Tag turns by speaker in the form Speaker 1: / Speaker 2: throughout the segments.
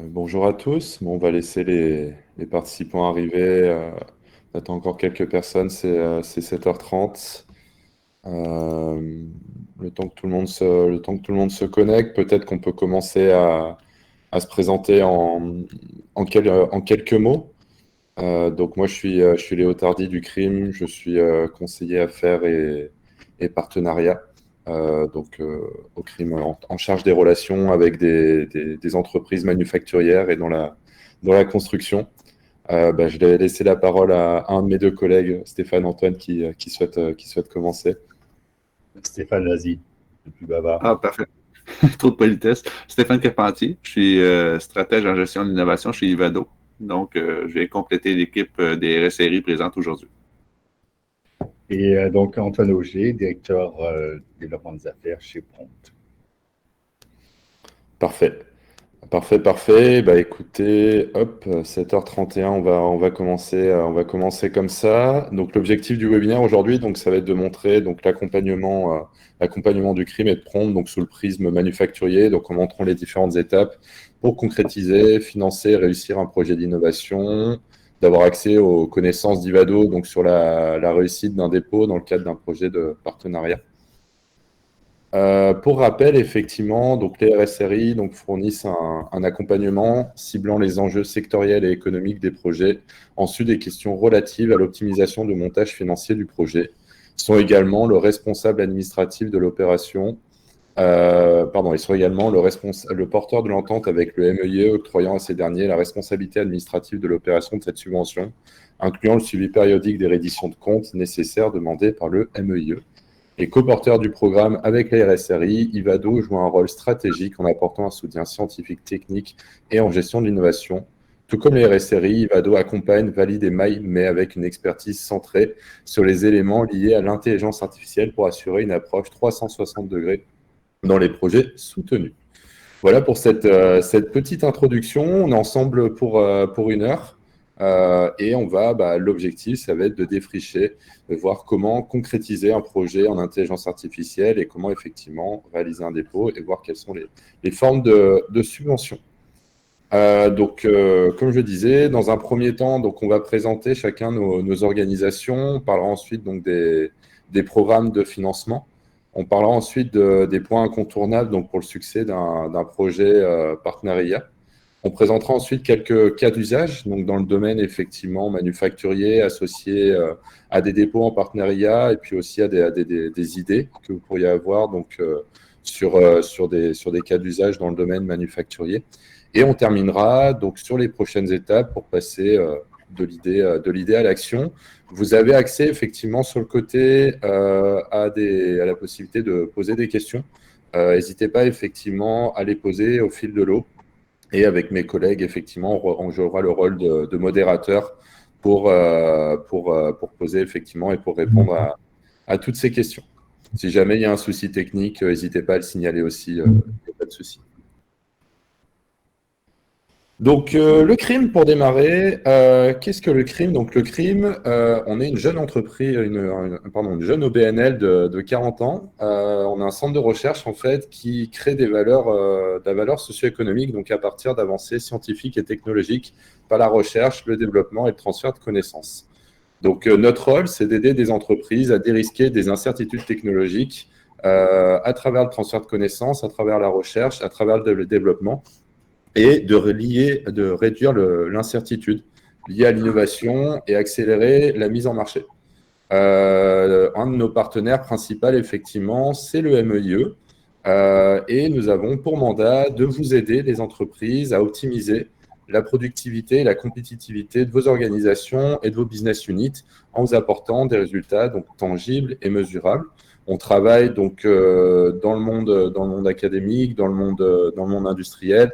Speaker 1: Bonjour à tous. Bon, on va laisser les participants arriver. On attend encore quelques personnes. C'est 7h30. Euh, le temps que tout le monde se connecte, peut-être qu'on peut commencer à se présenter en quelques mots. Donc moi, je suis Léo Tardy du CRIM. Je suis conseiller affaires et partenariat. Au CRIM, en charge des relations avec des entreprises manufacturières et dans la construction. Je vais laisser la parole à un de mes deux collègues, Stéphane Antoine, qui souhaite commencer.
Speaker 2: Stéphane, vas-y, le plus bavard.
Speaker 3: Ah, parfait. Trop de politesse. Stéphane Carpentier, je suis stratège en gestion de l'innovation chez Ivado. Donc, je vais compléter l'équipe des RSRI présente aujourd'hui.
Speaker 2: Et donc, Antoine Auger, directeur développement des affaires chez Prompt.
Speaker 1: Parfait. Parfait. Bah écoutez, hop, 7h31, on va commencer comme ça. Donc l'objectif du webinaire aujourd'hui, donc ça va être de montrer donc l'accompagnement du crime et de Prompt, donc sous le prisme manufacturier, donc en montrant les différentes étapes pour concrétiser, financer, réussir un projet d'innovation, d'avoir accès aux connaissances d'Ivado, donc sur la réussite d'un dépôt dans le cadre d'un projet de partenariat. Pour rappel, effectivement, donc les RSRI donc, fournissent un accompagnement ciblant les enjeux sectoriels et économiques des projets, ensuite des questions relatives à l'optimisation du montage financier du projet. Ils sont également le responsable administratif de l'opération, ils sont également le porteur de l'entente avec le MEIE, octroyant à ces derniers la responsabilité administrative de l'opération de cette subvention, incluant le suivi périodique des redditions de comptes nécessaires demandées par le MEIE. Et co-porteur du programme avec la RSRI, Ivado joue un rôle stratégique en apportant un soutien scientifique, technique et en gestion de l'innovation. Tout comme les RSRI, Ivado accompagne, valide et maille, mais avec une expertise centrée sur les éléments liés à l'intelligence artificielle pour assurer une approche 360 degrés dans les projets soutenus. Voilà pour cette petite introduction. On est ensemble pour 1 heure. Et l'objectif, ça va être de défricher, de voir comment concrétiser un projet en intelligence artificielle et comment effectivement réaliser un dépôt et voir quelles sont les formes de subvention. Comme je disais, dans un premier temps, donc, on va présenter chacun nos organisations. On parlera ensuite donc, des programmes de financement. On parlera ensuite des points incontournables donc, pour le succès d'un projet partenariat. On présentera ensuite quelques cas d'usage, donc dans le domaine effectivement manufacturier, associé à des dépôts en partenariat et puis aussi à des idées que vous pourriez avoir donc, sur des cas d'usage dans le domaine manufacturier. Et on terminera donc sur les prochaines étapes pour passer de l'idée à l'action. Vous avez accès effectivement sur le côté à la possibilité de poser des questions. N'hésitez pas effectivement à les poser au fil de l'eau. Et avec mes collègues, effectivement, on jouera le rôle de modérateur pour poser effectivement et pour répondre à toutes ces questions. Si jamais il y a un souci technique, n'hésitez pas à le signaler aussi, il n'y a pas de souci. Donc, le crime, pour démarrer, qu'est-ce que le crime? Donc, le crime, on est une jeune entreprise, une jeune OBNL de 40 ans. On a un centre de recherche, en fait, qui crée de la valeur socio-économique, donc à partir d'avancées scientifiques et technologiques par la recherche, le développement et le transfert de connaissances. Donc, notre rôle, c'est d'aider des entreprises à dérisquer des incertitudes technologiques à travers le transfert de connaissances, à travers la recherche, à travers le développement, et de réduire l'incertitude liée à l'innovation et accélérer la mise en marché. Un de nos partenaires principaux, effectivement, c'est le MEIE. Et nous avons pour mandat de vous aider, les entreprises, à optimiser la productivité et la compétitivité de vos organisations et de vos business units en vous apportant des résultats donc, tangibles et mesurables. On travaille donc dans le monde académique, dans le monde industriel,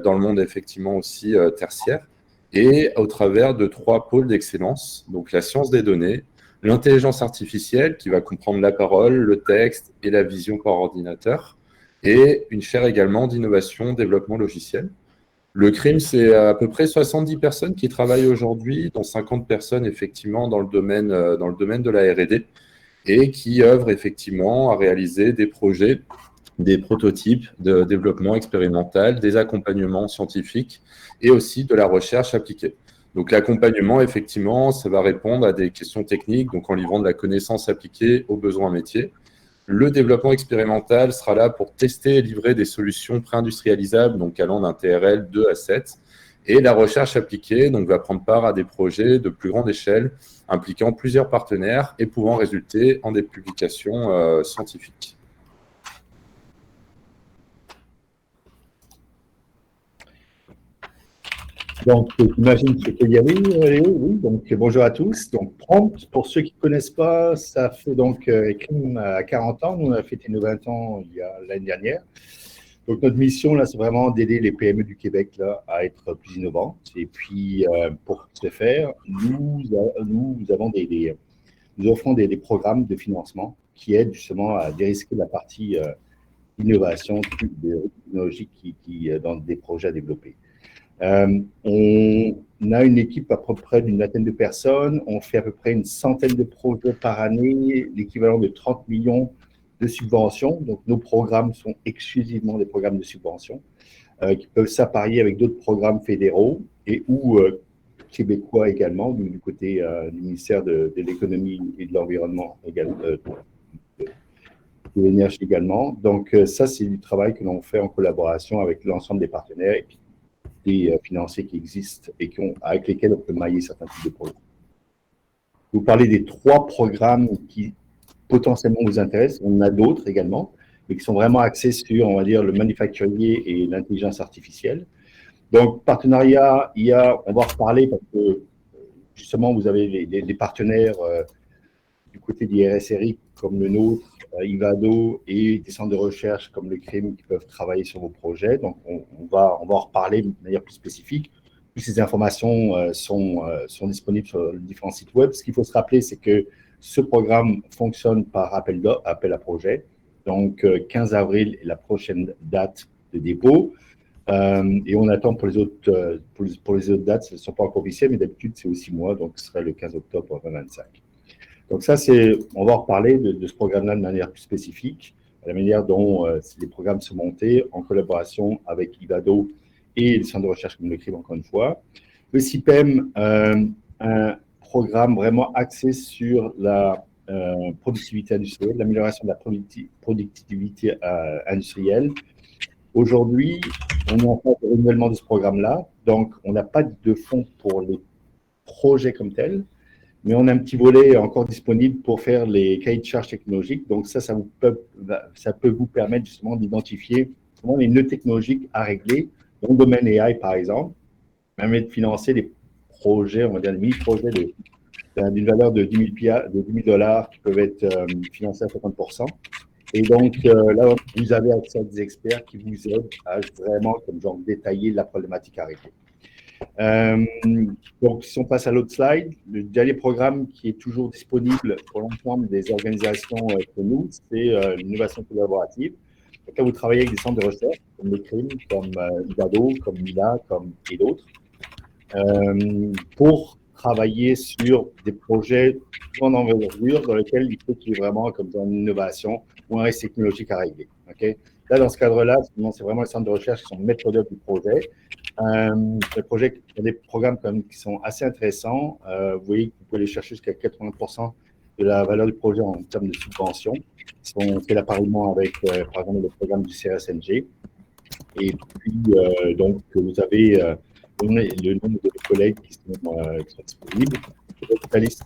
Speaker 1: dans le monde effectivement aussi tertiaire, et au travers de 3 pôles d'excellence, donc la science des données, l'intelligence artificielle qui va comprendre la parole, le texte et la vision par ordinateur, et une chaire également d'innovation, développement logiciel. Le crime, c'est à peu près 70 personnes qui travaillent aujourd'hui, dont 50 personnes effectivement dans le domaine de la R&D, et qui œuvrent effectivement à réaliser des projets des prototypes de développement expérimental, des accompagnements scientifiques et aussi de la recherche appliquée. Donc l'accompagnement, effectivement, ça va répondre à des questions techniques, donc en livrant de la connaissance appliquée aux besoins métiers. Le développement expérimental sera là pour tester et livrer des solutions pré-industrialisables, donc allant d'un TRL 2 à 7. Et la recherche appliquée donc, va prendre part à des projets de plus grande échelle, impliquant plusieurs partenaires et pouvant résulter en des publications scientifiques.
Speaker 2: Donc, j'imagine ce qu'il y avait, Léo, oui. Donc, bonjour à tous. Donc, Prompt, pour ceux qui ne connaissent pas, ça fait donc Ecrim à 40 ans. Nous, on a fêté nos 20 ans l'année dernière. Donc, notre mission, là, c'est vraiment d'aider les PME du Québec là, à être plus innovantes. Et puis, pour ce faire, nous offrons des programmes de financement qui aident justement à dérisquer la partie innovation technologique dans des projets à développer. On a une équipe à peu près d'une vingtaine de personnes. On fait à peu près une centaine de projets par année, l'équivalent de 30 millions de subventions. Donc, nos programmes sont exclusivement des programmes de subvention qui peuvent s'apparier avec d'autres programmes fédéraux et ou québécois également, du côté du ministère de l'économie et de l'environnement également, de l'énergie également. Donc, ça, c'est du travail que l'on fait en collaboration avec l'ensemble des partenaires et puis des financiers qui existent et avec lesquels on peut mailler certains types de projets. Vous parlez des 3 programmes qui potentiellement vous intéressent. On en a d'autres également, mais qui sont vraiment axés sur, on va dire, le manufacturier et l'intelligence artificielle. Donc, partenariat, on va en reparler parce que, justement, vous avez les partenaires du côté des RSRI comme le nôtre, Ivado et des centres de recherche comme le CRIM qui peuvent travailler sur vos projets. Donc, on va en reparler de manière plus spécifique. Toutes ces informations sont disponibles sur les différents sites web. Ce qu'il faut se rappeler, c'est que ce programme fonctionne par appel à projet. Donc, 15 avril est la prochaine date de dépôt. Et on attend pour les autres dates, ce ne sont pas encore officielles, mais d'habitude, c'est aussi moi, donc ce serait le 15 octobre 2025. Donc ça, on va en reparler de ce programme-là de manière plus spécifique, la manière dont les programmes sont montés en collaboration avec Ivado et les centres de recherche comme le CRIM, encore une fois. Le CIPEM, un programme vraiment axé sur la productivité industrielle, l'amélioration de la productivité industrielle. Aujourd'hui, on est en phase de renouvellement de ce programme-là, donc on n'a pas de fonds pour les projets comme tels, mais on a un petit volet encore disponible pour faire les cahiers de charges technologiques. Donc ça peut vous permettre justement d'identifier vraiment les nœuds technologiques à régler dans le domaine AI, par exemple, même de financer des projets, on va dire des mini-projets d'une valeur de 10 000 $ qui peuvent être financés à 50%. Et donc, là, vous avez accès à des experts qui vous aident à vraiment, comme genre, détailler la problématique à régler. Donc, si on passe à l'autre slide, le dernier programme qui est toujours disponible pour l'ensemble des organisations que nous, c'est l'innovation collaborative. Donc là, vous travaillez avec des centres de recherche comme le CRIM, comme Ivado, comme Mila, et d'autres, pour travailler sur des projets en envergure dans lesquels il faut qu'il y ait vraiment comme une innovation ou un risque technologique à régler. Okay? Là, dans ce cadre-là, c'est vraiment les centres de recherche qui sont maîtres d'œuvre du projet. Les projets, il y a des programmes qui sont assez intéressants. Vous voyez que vous pouvez les chercher jusqu'à 80% de la valeur du projet en termes de subventions. On fait l'appariement avec, par exemple, le programme du CRSNG. Et puis, donc, vous avez le nombre de collègues qui sont disponibles. La liste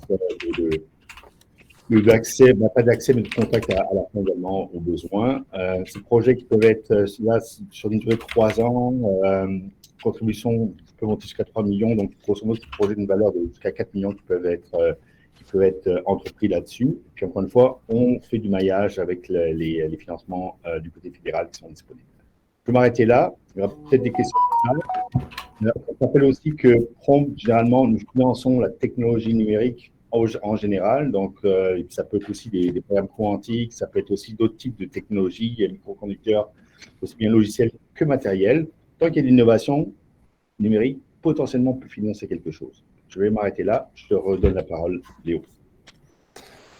Speaker 2: d'accès, pas d'accès, mais de contact à la fin également aux besoins. Ces projets qui peuvent être là sur une durée de 3 ans, contribution peut monter jusqu'à 3 millions, donc grosso modo, c'est un projet d'une valeur de jusqu'à 4 millions qui peuvent être entrepris là-dessus. Puis encore une fois, on fait du maillage avec les financements du côté fédéral qui sont disponibles. Je vais m'arrêter là. Il y aura peut-être des questions. On rappelle aussi que Prompt, généralement, nous finançons la technologie numérique en général. Donc, ça peut être aussi des programmes quantiques, ça peut être aussi d'autres types de technologies, il y a microconducteurs, aussi bien logiciels que matériels. Tant qu'il y a de l'innovation numérique, potentiellement, on peut financer quelque chose. Je vais m'arrêter là. Je te redonne la parole, Léo.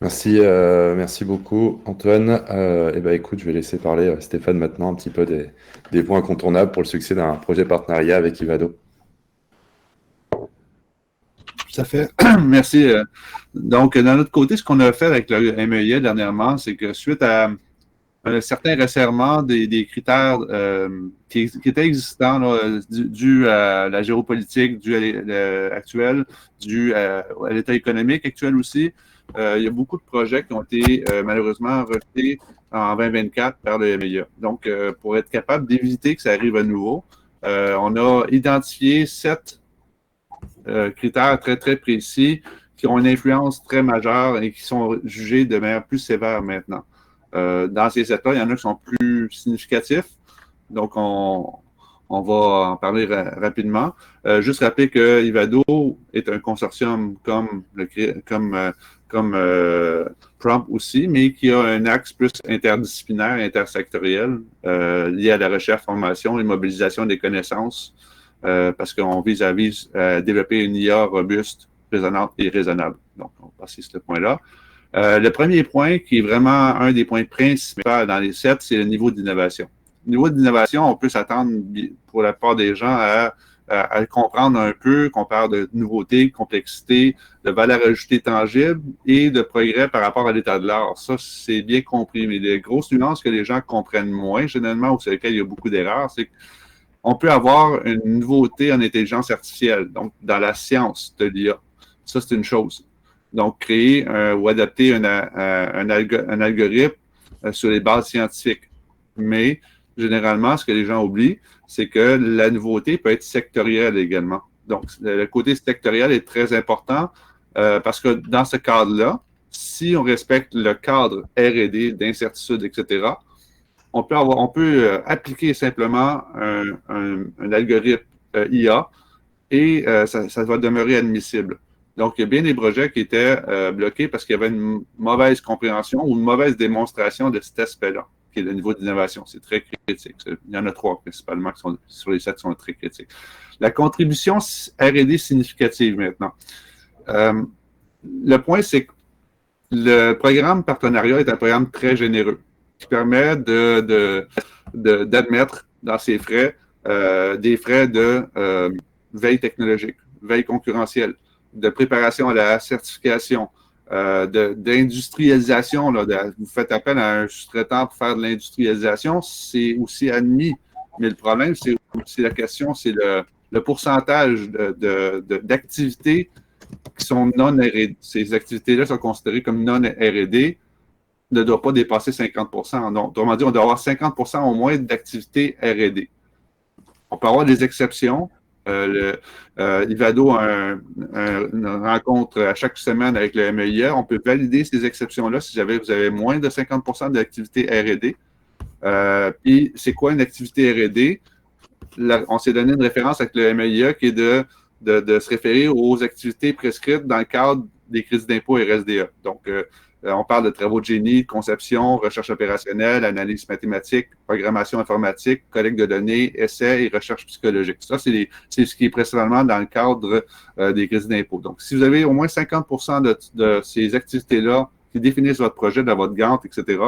Speaker 1: Merci beaucoup, Antoine. Eh ben, écoute, je vais laisser parler Stéphane maintenant un petit peu des points incontournables pour le succès d'un projet partenariat avec Ivado.
Speaker 3: Ça fait. Merci. Donc, d'un autre côté, ce qu'on a fait avec le MEIA dernièrement, c'est que suite à un certain resserrement des critères qui étaient existants, dû à la géopolitique, dû à actuelle, dû à l'état économique actuel aussi, il y a beaucoup de projets qui ont été malheureusement rejetés en 2024 par le MEIA. Donc, pour être capable d'éviter que ça arrive à nouveau, on a identifié 7 critères très, très précis qui ont une influence très majeure et qui sont jugés de manière plus sévère maintenant. Dans ces 7-là, il y en a qui sont plus significatifs. Donc, on va en parler rapidement. Juste rappeler que Ivado est un consortium comme Prompt aussi, mais qui a un axe plus interdisciplinaire, intersectoriel, lié à la recherche, formation et mobilisation des connaissances, parce qu'on vise à développer une IA robuste, résonante et raisonnable. Donc, on va passer sur ce point-là. Le premier point, qui est vraiment un des points principaux dans les 7, c'est le niveau d'innovation. Au niveau d'innovation, on peut s'attendre, pour la plupart des gens, à comprendre un peu qu'on parle de nouveautés, de complexité, de valeur ajoutée tangible et de progrès par rapport à l'état de l'art. Ça, c'est bien compris. Mais les grosses nuances que les gens comprennent moins, généralement, ou sur lesquelles il y a beaucoup d'erreurs, c'est qu'on peut avoir une nouveauté en intelligence artificielle, donc dans la science de l'IA. Ça, c'est une chose. Donc, créer ou adapter un algorithme sur les bases scientifiques. Mais, généralement, ce que les gens oublient, c'est que la nouveauté peut être sectorielle également. Donc, le côté sectoriel est très important parce que dans ce cadre-là, si on respecte le cadre R&D, d'incertitude, etc., on peut appliquer simplement un algorithme IA et ça va demeurer admissible. Donc, il y a bien des projets qui étaient bloqués parce qu'il y avait une mauvaise compréhension ou une mauvaise démonstration de cet aspect-là, qui est le niveau d'innovation. C'est très critique. Il y en a 3 principalement qui sont sur les 7 qui sont très critiques. La contribution R&D significative maintenant. Le point, c'est que le programme partenariat est un programme très généreux qui permet d'admettre dans ses frais des frais de veille technologique, veille concurrentielle, de préparation à la certification, d'industrialisation. Vous faites appel à un sous-traitant pour faire de l'industrialisation, c'est aussi admis. Mais le problème, c'est aussi la question, c'est le pourcentage d'activités qui sont non R&D. Ces activités-là sont considérées comme non R&D, ne doit pas dépasser 50%. Donc, autrement dit, on doit avoir 50% au moins d'activités R&D. On peut avoir des exceptions. Ivado a une rencontre à chaque semaine avec le MEIA. On peut valider ces exceptions-là si vous avez moins de 50% d'activités R&D. Puis, c'est quoi une activité R&D? On s'est donné une référence avec le MEIA qui est de se référer aux activités prescrites dans le cadre des crédits d'impôt et RSDA. Donc, on parle de travaux de génie, conception, recherche opérationnelle, analyse mathématique, programmation informatique, collecte de données, essais et recherche psychologique. Ça, c'est ce qui est principalement dans le cadre des crédits d'impôt. Donc, si vous avez au moins 50% de ces activités-là qui définissent votre projet dans votre Gantt, etc.,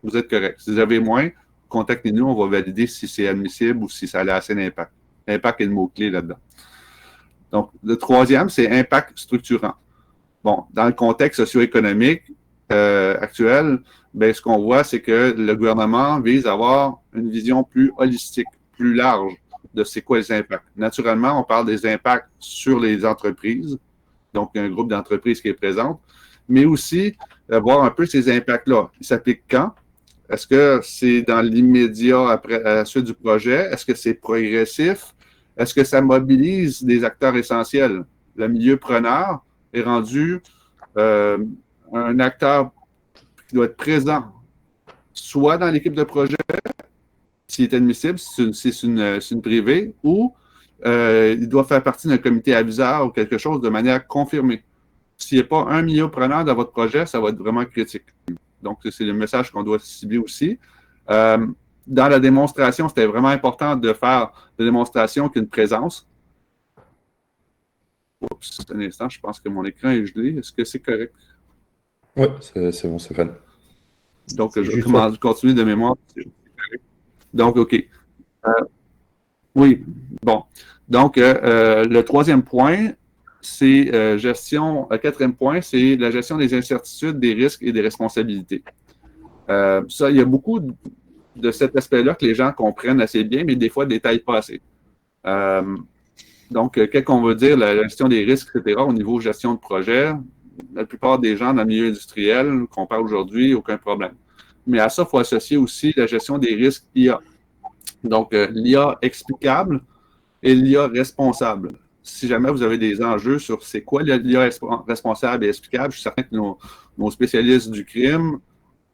Speaker 3: vous êtes correct. Si vous avez moins, contactez-nous, on va valider si c'est admissible ou si ça a assez d'impact. L'impact est le mot-clé là-dedans. Donc, le troisième, c'est impact structurant. Bon, dans le contexte socio-économique actuel, ben, ce qu'on voit, c'est que le gouvernement vise à avoir une vision plus holistique, plus large de c'est quoi les impacts. Naturellement, on parle des impacts sur les entreprises, donc un groupe d'entreprises qui est présent, mais aussi voir un peu ces impacts-là. Ils s'appliquent quand? Est-ce que c'est dans l'immédiat après à la suite du projet? Est-ce que c'est progressif? Est-ce que ça mobilise des acteurs essentiels? Le milieu preneur est rendu un acteur qui doit être présent, soit dans l'équipe de projet, s'il est admissible, si c'est une privée, ou il doit faire partie d'un comité aviseur ou quelque chose de manière confirmée. S'il n'y a pas un milieu preneur dans votre projet, ça va être vraiment critique. Donc, c'est le message qu'on doit cibler aussi. Dans la démonstration, c'était vraiment important de faire de démonstration qu'une présence. Oups, un instant, je pense que mon écran est gelé. Est-ce que c'est correct?
Speaker 1: Oui, c'est bon, Stéphane.
Speaker 3: Donc, je
Speaker 2: Juste
Speaker 3: continue de mémoire. Donc, OK. Oui, bon. Donc, le troisième point, c'est quatrième point, c'est la gestion des incertitudes, des risques et des responsabilités. Ça, il y a beaucoup de cet aspect-là que les gens comprennent assez bien, mais des fois, ne détaillent pas assez. Donc, qu'est-ce qu'on veut dire, la gestion des risques, etc., au niveau gestion de projet, la plupart des gens dans le milieu industriel qu'on parle aujourd'hui, aucun problème. Mais à ça, il faut associer aussi la gestion des risques IA. Donc, l'IA explicable et l'IA responsable. Si jamais vous avez des enjeux sur c'est quoi l'IA responsable et explicable, je suis certain que nos spécialistes du crime,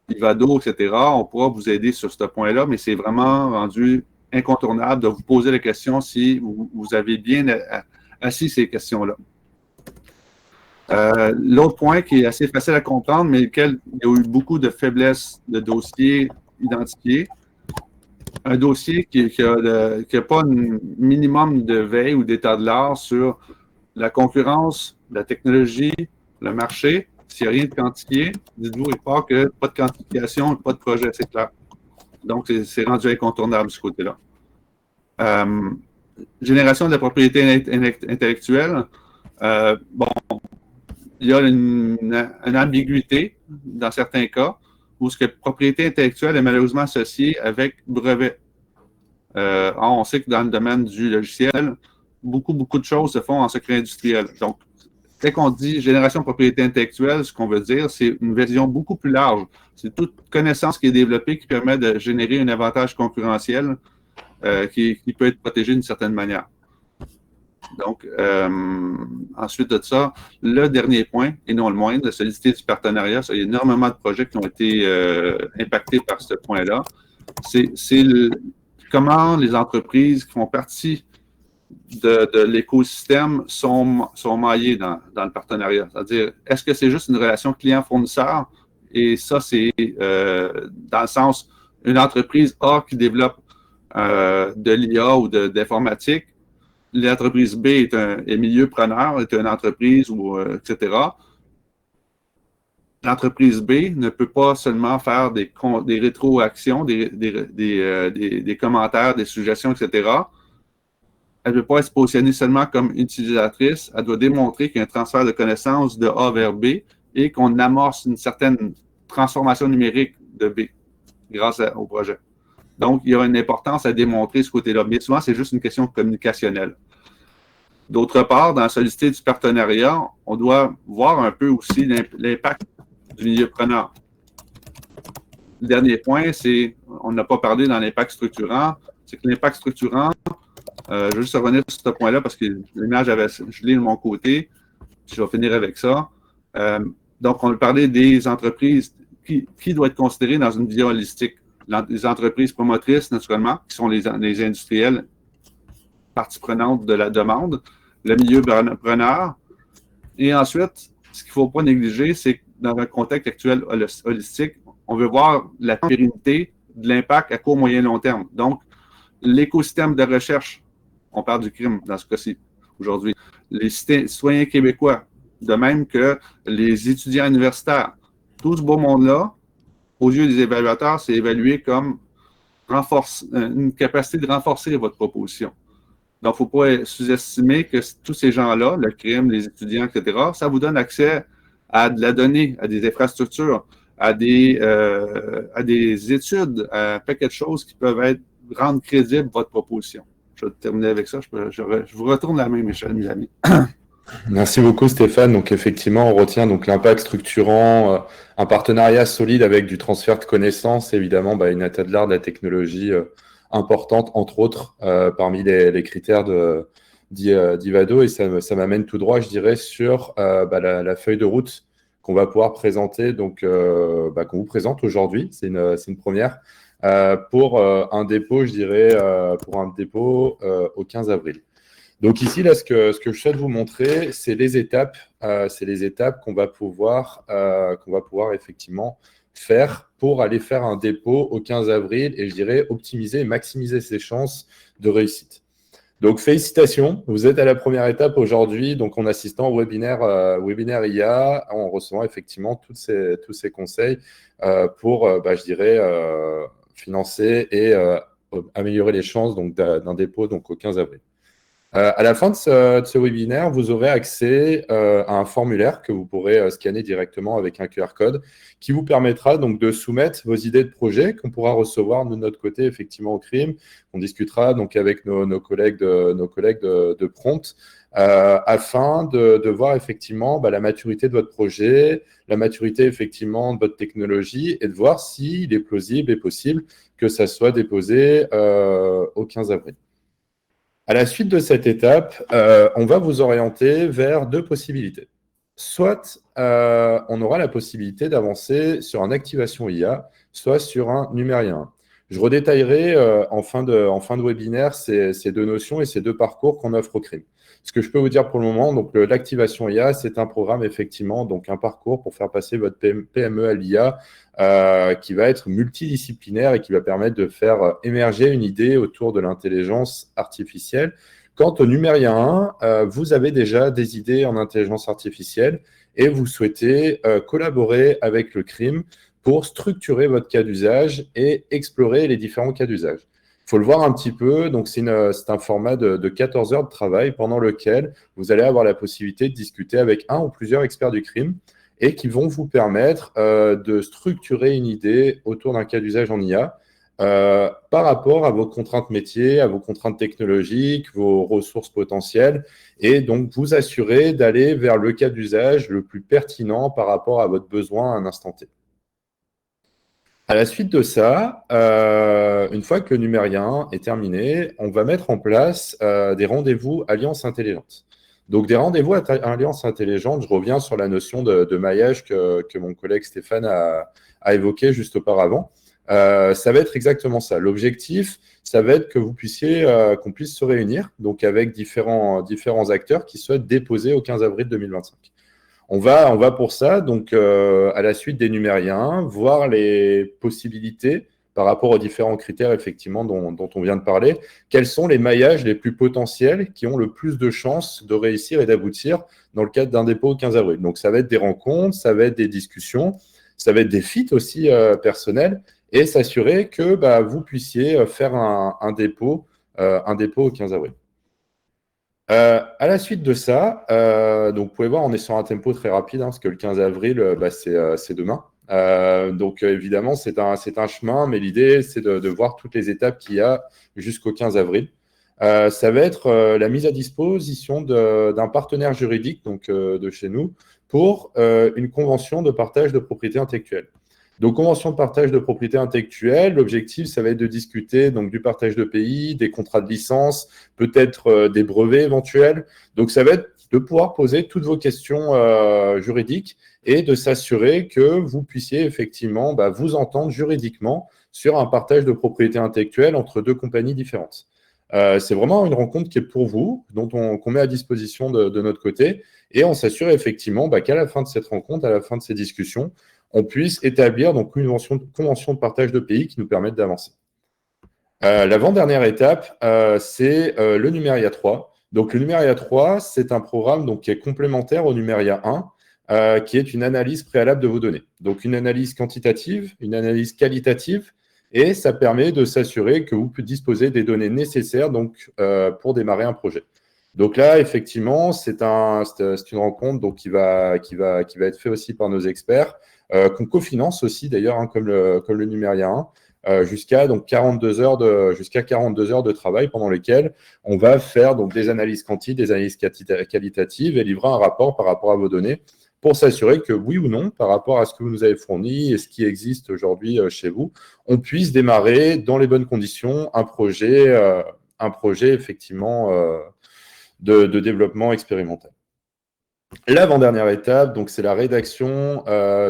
Speaker 3: Ivado, etc., on pourra vous aider sur ce point-là, mais c'est vraiment rendu incontournable de vous poser la question si vous avez bien assis ces questions-là. L'autre point qui est assez facile à comprendre, mais lequel il y a eu beaucoup de faiblesses de dossiers identifiés, un dossier qui n'a pas un minimum de veille ou d'état de l'art sur la concurrence, la technologie, le marché. S'il n'y a rien de quantifié, dites-vous et pas que pas de quantification, pas de projet, c'est clair. Donc, c'est rendu incontournable de ce côté-là. Génération de la propriété intellectuelle. Bon, il y a une ambiguïté dans certains cas où ce que propriété intellectuelle est malheureusement associée avec brevet. On sait que dans le domaine du logiciel, beaucoup de choses se font en secret industriel. Donc, dès qu'on dit génération de propriété intellectuelle, ce qu'on veut dire, c'est une vision beaucoup plus large. C'est toute connaissance qui est développée qui permet de générer un avantage concurrentiel qui peut être protégé d'une certaine manière. Donc, ensuite de ça, le dernier point, et non le moindre, la solidité du partenariat. Il y a énormément de projets qui ont été impactés par ce point-là. C'est comment les entreprises qui font partie de l'écosystème sont maillées dans le partenariat. C'est-à-dire, est-ce que c'est juste une relation client-fournisseur? Et ça, c'est dans le sens, une entreprise A qui développe de l'IA ou d'informatique, l'entreprise B est milieu preneur, est une entreprise, etc. L'entreprise B ne peut pas seulement faire des rétroactions, des commentaires, des suggestions, etc. Elle ne peut pas être positionnée seulement comme utilisatrice. Elle doit démontrer qu'il y a un transfert de connaissances de A vers B et qu'on amorce une certaine transformation numérique de B grâce au projet. Donc, il y a une importance à démontrer ce côté-là. Mais souvent, c'est juste une question communicationnelle. D'autre part, dans la solidité du partenariat, on doit voir un peu aussi l'impact du milieu preneur. Le dernier point, c'est, on n'a pas parlé dans l'impact structurant, c'est que l'impact structurant, je vais juste revenir sur ce point-là parce que l'image je l'ai de mon côté, je vais finir avec ça. Donc, on a parlé des entreprises qui doivent être considérées dans une vision holistique. Les entreprises promotrices, naturellement, qui sont les industriels, partie prenante de la demande, le milieu preneur. Et ensuite, ce qu'il ne faut pas négliger, c'est que dans un contexte actuel holistique, on veut voir la pérennité de l'impact à court, moyen, long terme. Donc, l'écosystème de recherche, on parle du crime dans ce cas-ci aujourd'hui, les citoyens québécois, de même que les étudiants universitaires, tout ce beau monde-là, aux yeux des évaluateurs, c'est évalué comme une capacité de renforcer votre proposition. Donc, il ne faut pas sous-estimer que tous ces gens-là, le crime, les étudiants, etc., ça vous donne accès à de la donnée, à des infrastructures, à des études, à un paquet de choses qui peuvent rendre crédible votre proposition. Je vais terminer avec ça. Je vous retourne la main, mes amis.
Speaker 1: Merci beaucoup Stéphane. Donc effectivement, on retient donc l'impact structurant, un partenariat solide avec du transfert de connaissances, évidemment, une état de l'art de la technologie importante, entre autres, parmi les critères d'Ivado. Et ça m'amène tout droit, je dirais, sur la feuille de route qu'on va pouvoir présenter, donc qu'on vous présente aujourd'hui. C'est une première pour un dépôt, je dirais, au 15 avril. Donc ici, là, ce que je souhaite vous montrer, c'est les étapes qu'on va pouvoir effectivement faire pour aller faire un dépôt au 15 avril et je dirais optimiser et maximiser ses chances de réussite. Donc, félicitations, vous êtes à la première étape aujourd'hui, donc en assistant au webinaire IA, en recevant effectivement tous ces conseils pour, je dirais, financer et améliorer les chances donc, d'un dépôt donc, au 15 avril. À la fin de ce webinaire, vous aurez accès à un formulaire que vous pourrez scanner directement avec un QR code qui vous permettra donc de soumettre vos idées de projet qu'on pourra recevoir de notre côté effectivement au CRIM. On discutera donc avec nos collègues de Prompt afin de voir effectivement la maturité de votre projet, la maturité effectivement de votre technologie et de voir s'il est plausible et possible que ça soit déposé au 15 avril. À la suite de cette étape, on va vous orienter vers deux possibilités. Soit on aura la possibilité d'avancer sur une activation IA, soit sur un numérien 1. Je redétaillerai en fin de webinaire ces deux notions et ces deux parcours qu'on offre au CRIM. Ce que je peux vous dire pour le moment, donc l'activation IA, c'est un programme effectivement, donc un parcours pour faire passer votre PME à l'IA qui va être multidisciplinaire et qui va permettre de faire émerger une idée autour de l'intelligence artificielle. Quant au numérien 1, vous avez déjà des idées en intelligence artificielle et vous souhaitez collaborer avec le CRIM pour structurer votre cas d'usage et explorer les différents cas d'usage. Il faut le voir un petit peu, donc c'est un format de 14 heures de travail pendant lequel vous allez avoir la possibilité de discuter avec un ou plusieurs experts du CRIM et qui vont vous permettre de structurer une idée autour d'un cas d'usage en IA par rapport à vos contraintes métiers, à vos contraintes technologiques, vos ressources potentielles, et donc vous assurer d'aller vers le cas d'usage le plus pertinent par rapport à votre besoin à un instant T. À la suite de ça, une fois que le numérien est terminé, on va mettre en place des rendez-vous Alliance Intelligente. Donc, des rendez-vous Alliance Intelligente, je reviens sur la notion de maillage que mon collègue Stéphane a évoqué juste auparavant. Ça va être exactement ça. L'objectif, ça va être que vous puissiez, qu'on puisse se réunir donc avec différents acteurs qui souhaitent déposer au 15 avril 2025. On va pour ça, donc à la suite des numériens, voir les possibilités par rapport aux différents critères effectivement dont on vient de parler. Quels sont les maillages les plus potentiels qui ont le plus de chances de réussir et d'aboutir dans le cadre d'un dépôt au 15 avril. Donc ça va être des rencontres, ça va être des discussions, ça va être des feats aussi personnels et s'assurer que vous puissiez faire un dépôt au 15 avril. À la suite de ça, donc vous pouvez voir, on est sur un tempo très rapide, parce que le 15 avril, c'est demain. Donc évidemment, c'est un chemin, mais l'idée, c'est de voir toutes les étapes qu'il y a jusqu'au 15 avril. Ça va être la mise à disposition d'un partenaire juridique donc, de chez nous pour une convention de partage de propriété intellectuelle. Donc, convention de partage de propriété intellectuelle, l'objectif, ça va être de discuter donc, du partage de pays, des contrats de licence, peut-être des brevets éventuels. Donc, ça va être de pouvoir poser toutes vos questions juridiques et de s'assurer que vous puissiez effectivement vous entendre juridiquement sur un partage de propriété intellectuelle entre deux compagnies différentes. C'est vraiment une rencontre qui est pour vous, qu'on met à disposition de notre côté, et on s'assure effectivement qu'à la fin de cette rencontre, à la fin de ces discussions, on puisse établir donc une convention de partage de pays qui nous permette d'avancer. L'avant-dernière étape, c'est le Numéria 3. Donc, le Numéria 3, c'est un programme donc, qui est complémentaire au Numéria 1, qui est une analyse préalable de vos données. Donc, une analyse quantitative, une analyse qualitative, et ça permet de s'assurer que vous disposez des données nécessaires donc, pour démarrer un projet. Donc là, effectivement, c'est une rencontre donc, qui va être faite aussi par nos experts, qu'on cofinance aussi d'ailleurs, comme le Numéria 1, jusqu'à 42 heures de travail pendant lesquelles on va faire donc, des analyses quanti, des analyses qualitatives et livrer un rapport par rapport à vos données pour s'assurer que oui ou non, par rapport à ce que vous nous avez fourni et ce qui existe aujourd'hui chez vous, on puisse démarrer dans les bonnes conditions un projet effectivement de développement expérimental. L'avant-dernière étape, donc, c'est la rédaction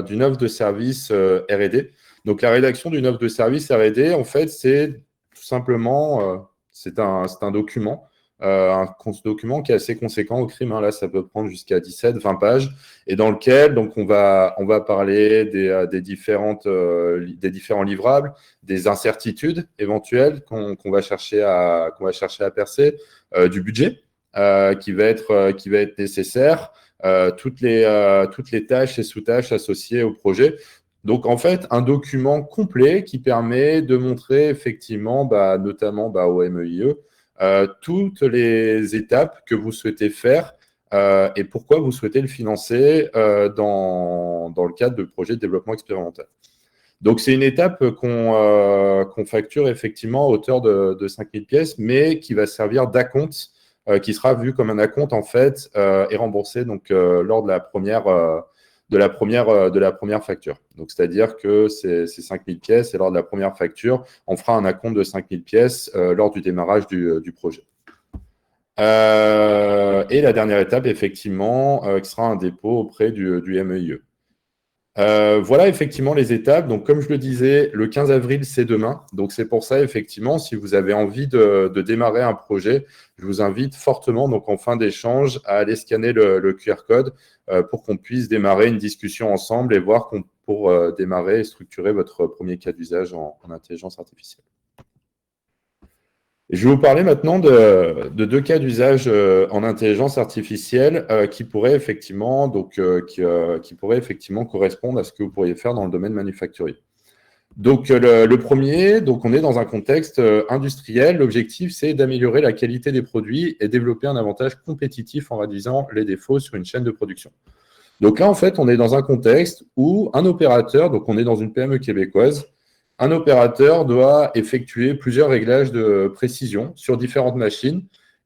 Speaker 1: d'une offre de service R&D. Donc, la rédaction d'une offre de service R&D, en fait, c'est tout simplement c'est un document, un document qui est assez conséquent au CRIM. Là, ça peut prendre jusqu'à 17-20 pages, et dans lequel donc, on va parler des différents livrables, des incertitudes éventuelles qu'on va chercher à percer, du budget qui va être nécessaire, toutes les tâches et sous-tâches associées au projet. Donc, en fait, un document complet qui permet de montrer effectivement, notamment au MEIE, toutes les étapes que vous souhaitez faire et pourquoi vous souhaitez le financer dans le cadre de projets de développement expérimental. Donc, c'est une étape qu'on facture effectivement à hauteur de 5000 pièces, mais qui va servir d'acompte, qui sera vu comme un acompte en fait et remboursé donc, lors de la première facture. Donc, c'est-à-dire que c'est 5000 pièces et lors de la première facture, on fera un acompte de 5000 pièces lors du démarrage du projet. Et la dernière étape, effectivement, qui sera un dépôt auprès du MEIE. Voilà effectivement les étapes. Donc, comme je le disais, le 15 avril, c'est demain. Donc, c'est pour ça, effectivement, si vous avez envie de démarrer un projet, je vous invite fortement, donc en fin d'échange, à aller scanner le QR code pour qu'on puisse démarrer une discussion ensemble et voir pour démarrer et structurer votre premier cas d'usage en intelligence artificielle. Je vais vous parler maintenant de 2 cas d'usage en intelligence artificielle qui pourraient effectivement correspondre à ce que vous pourriez faire dans le domaine manufacturier. Donc, le premier, donc on est dans un contexte industriel. L'objectif, c'est d'améliorer la qualité des produits et développer un avantage compétitif en réduisant les défauts sur une chaîne de production. Donc là, en fait, on est dans un contexte où un opérateur, donc on est dans une PME québécoise, un opérateur doit effectuer plusieurs réglages de précision sur différentes machines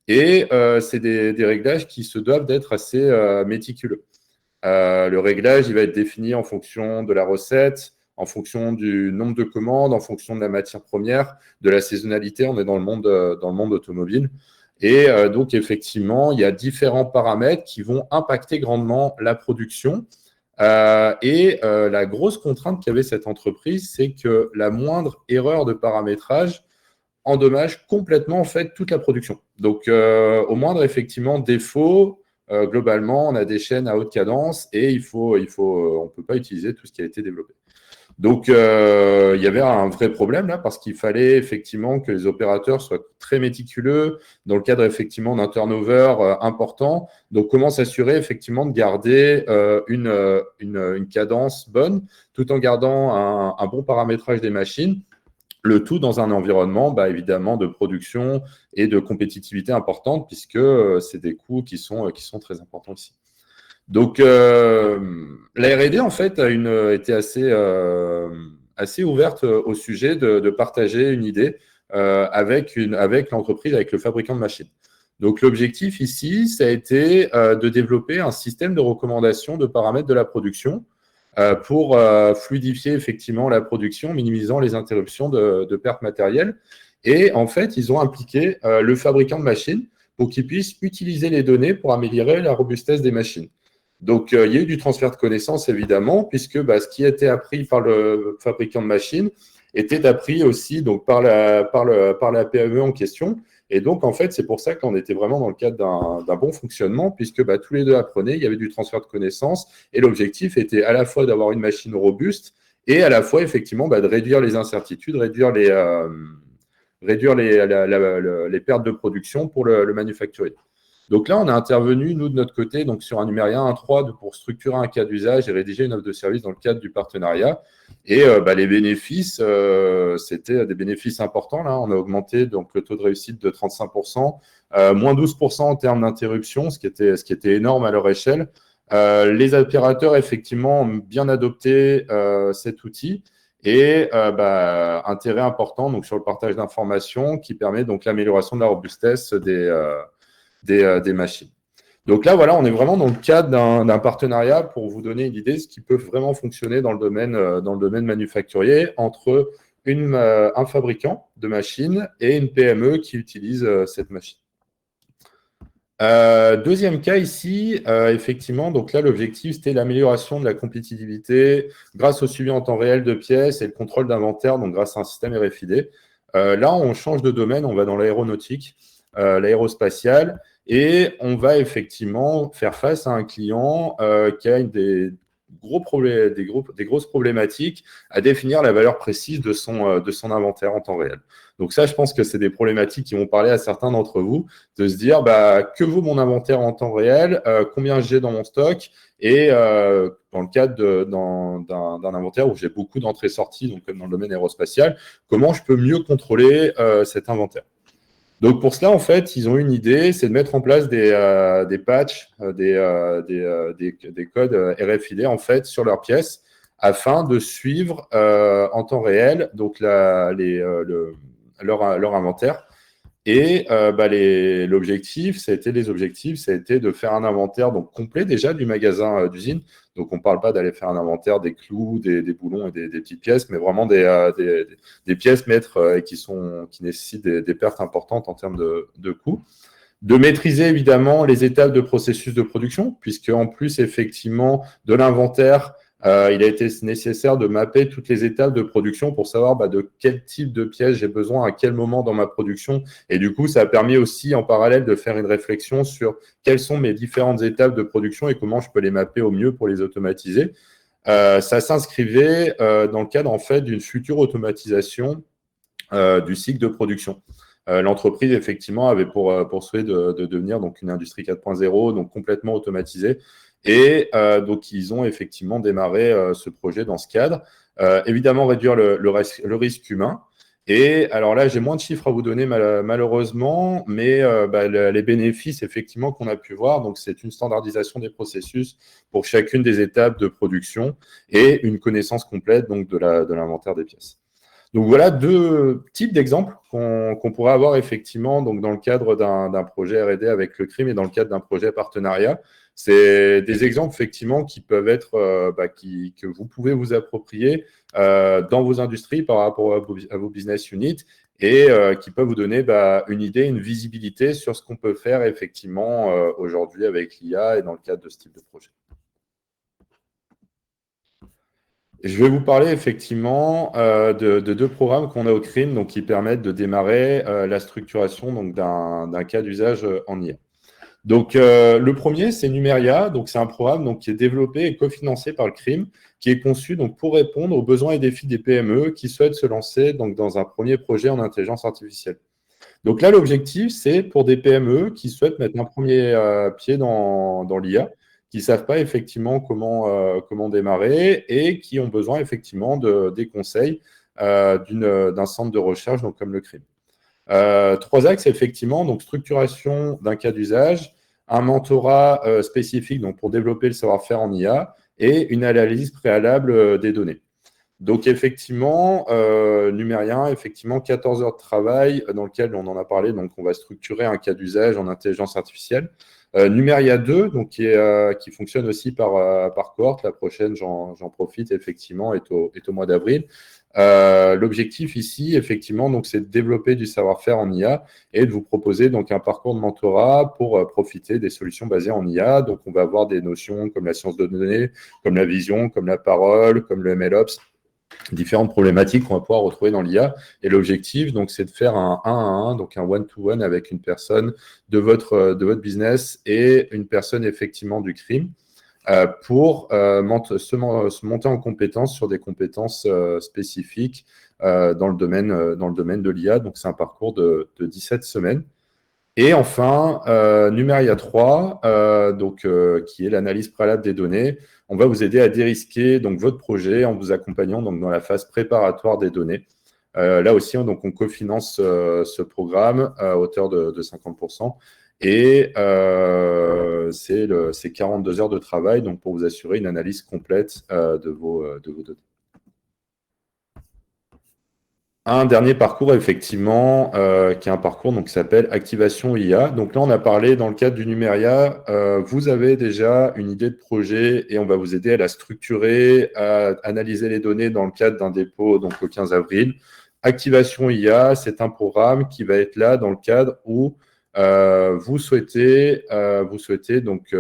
Speaker 1: et c'est des réglages qui se doivent d'être assez méticuleux. Le réglage, il va être défini en fonction de la recette, en fonction du nombre de commandes, en fonction de la matière première, de la saisonnalité. On est dans le monde automobile. Et donc, effectivement, il y a différents paramètres qui vont impacter grandement la production. La grosse contrainte qu'avait cette entreprise, c'est que la moindre erreur de paramétrage endommage complètement en fait toute la production. Donc, au moindre effectivement défaut, globalement, on a des chaînes à haute cadence et on ne peut pas utiliser tout ce qui a été développé. Donc, il y avait un vrai problème là parce qu'il fallait effectivement que les opérateurs soient très méticuleux dans le cadre effectivement d'un turnover important. Donc, comment s'assurer effectivement de garder une cadence bonne tout en gardant un bon paramétrage des machines, le tout dans un environnement évidemment de production et de compétitivité importante puisque c'est des coûts qui sont très importants ici. Donc, la R&D, en fait, a été assez ouverte au sujet de partager une idée avec l'entreprise, avec le fabricant de machines. Donc, l'objectif ici, ça a été de développer un système de recommandation de paramètres de la production pour fluidifier effectivement la production, minimisant les interruptions de pertes matérielles. Et en fait, ils ont impliqué le fabricant de machines pour qu'il puisse utiliser les données pour améliorer la robustesse des machines. Donc, il y a eu du transfert de connaissances, évidemment, puisque ce qui a été appris par le fabricant de machines était appris aussi donc, par la PME en question. Et donc, en fait, c'est pour ça qu'on était vraiment dans le cadre d'un bon fonctionnement, puisque tous les deux apprenaient, il y avait du transfert de connaissances, et l'objectif était à la fois d'avoir une machine robuste, et à la fois, effectivement, de réduire les incertitudes, réduire les pertes de production pour le manufacturier. Donc là, on a intervenu, nous, de notre côté, donc sur un numérien 1.3 pour structurer un cas d'usage et rédiger une offre de service dans le cadre du partenariat. Et les bénéfices, c'était des bénéfices importants. Là, on a augmenté donc, le taux de réussite de 35%, moins 12% en termes d'interruption, ce qui était énorme à leur échelle. Les opérateurs, effectivement, ont bien adopté cet outil. Et intérêt important donc, sur le partage d'informations qui permet donc l'amélioration de la robustesse des machines. Donc là, voilà, on est vraiment dans le cadre d'un partenariat pour vous donner une idée de ce qui peut vraiment fonctionner dans le domaine manufacturier entre un fabricant de machines et une PME qui utilise cette machine. Deuxième cas ici, effectivement, donc là, l'objectif, c'était l'amélioration de la compétitivité grâce au suivi en temps réel de pièces et le contrôle d'inventaire, donc grâce à un système RFID. Là, on change de domaine, on va dans l'aéronautique, l'aérospatiale, et on va effectivement faire face à un client qui a des grosses problématiques à définir la valeur précise de son inventaire en temps réel. Donc ça, je pense que c'est des problématiques qui vont parler à certains d'entre vous, de se dire que vaut mon inventaire en temps réel, combien j'ai dans mon stock, et dans le cadre d'un inventaire où j'ai beaucoup d'entrées-sorties, donc comme dans le domaine aérospatial, comment je peux mieux contrôler cet inventaire. Donc pour cela, en fait, ils ont une idée, c'est de mettre en place des patchs, des codes RFID en fait sur leurs pièces, afin de suivre en temps réel donc leur inventaire. Et l'objectif, ça a été de faire un inventaire donc complet déjà du magasin d'usine. Donc on ne parle pas d'aller faire un inventaire des clous, des boulons et des petites pièces, mais vraiment des pièces maîtres qui nécessitent des pertes importantes en termes de coûts. De maîtriser évidemment les étapes de processus de production, puisque en plus effectivement de l'inventaire, il a été nécessaire de mapper toutes les étapes de production pour savoir de quel type de pièces j'ai besoin à quel moment dans ma production. Et du coup, ça a permis aussi en parallèle de faire une réflexion sur quelles sont mes différentes étapes de production et comment je peux les mapper au mieux pour les automatiser. Ça s'inscrivait dans le cadre en fait d'une future automatisation du cycle de production. L'entreprise, effectivement, avait pour souhait de devenir donc, une industrie 4.0, donc complètement automatisée. Et donc, ils ont effectivement démarré ce projet dans ce cadre. Évidemment, réduire le risque humain. Et alors là, j'ai moins de chiffres à vous donner malheureusement, mais les bénéfices, effectivement, qu'on a pu voir, donc c'est une standardisation des processus pour chacune des étapes de production et une connaissance complète donc, de l'inventaire des pièces. Donc voilà deux types d'exemples qu'on pourrait avoir effectivement donc dans le cadre d'un projet R&D avec le CRIM et dans le cadre d'un projet partenariat. C'est des exemples effectivement qui peuvent être que vous pouvez vous approprier dans vos industries par rapport à vos business units et qui peuvent vous donner une idée, une visibilité sur ce qu'on peut faire effectivement aujourd'hui avec l'IA et dans le cadre de ce type de projet. Je vais vous parler effectivement de deux programmes qu'on a au CRIM donc, qui permettent de démarrer la structuration donc, d'un cas d'usage en IA. Donc, le premier, c'est Numeria. Donc, c'est un programme donc, qui est développé et cofinancé par le CRIM, qui est conçu donc, pour répondre aux besoins et défis des PME qui souhaitent se lancer donc, dans un premier projet en intelligence artificielle. Donc là, l'objectif, c'est pour des PME qui souhaitent mettre un premier pied dans l'IA, qui ne savent pas effectivement comment démarrer et qui ont besoin effectivement des conseils d'un centre de recherche donc comme le CRIM. Trois axes, effectivement, donc structuration d'un cas d'usage, un mentorat spécifique donc pour développer le savoir-faire en IA et une analyse préalable des données. Donc, effectivement, Numérien, effectivement, 14 heures de travail dans lequel on en a parlé. Donc, on va structurer un cas d'usage en intelligence artificielle. Numeria 2, donc, qui fonctionne aussi par cohorte. La prochaine, j'en profite, effectivement, est au mois d'avril. L'objectif ici, effectivement, donc, c'est de développer du savoir-faire en IA et de vous proposer donc, un parcours de mentorat pour profiter des solutions basées en IA. Donc, on va avoir des notions comme la science de données, comme la vision, comme la parole, comme le MLOps, différentes problématiques qu'on va pouvoir retrouver dans l'IA. Et l'objectif, donc, c'est de faire un 1 à 1, donc un one-to-one avec une personne de votre business et une personne effectivement du CRIM pour se monter en compétences sur des compétences spécifiques dans le domaine de l'IA. Donc, c'est un parcours de 17 semaines. Et enfin, Numeria 3, qui est l'analyse préalable des données. On va vous aider à dérisquer donc, votre projet en vous accompagnant donc, dans la phase préparatoire des données. Là aussi, donc, on cofinance ce programme à hauteur de 50%. Et c'est 42 heures de travail donc, pour vous assurer une analyse complète de vos données. Un dernier parcours, effectivement, qui est un parcours donc, qui s'appelle Activation IA. Donc là, on a parlé dans le cadre du Numeria. Vous avez déjà une idée de projet et on va vous aider à la structurer, à analyser les données dans le cadre d'un dépôt donc, au 15 avril. Activation IA, c'est un programme qui va être là dans le cadre où vous souhaitez donc,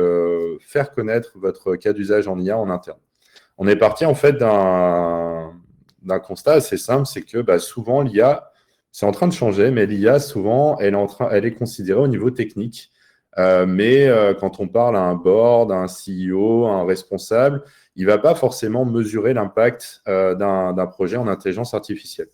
Speaker 1: faire connaître votre cas d'usage en IA en interne. On est parti en fait d'un constat assez simple, c'est que souvent l'IA, c'est en train de changer, mais l'IA, souvent, elle est considérée au niveau technique Mais quand on parle à un board, à un CEO, à un responsable, il ne va pas forcément mesurer l'impact d'un projet en intelligence artificielle.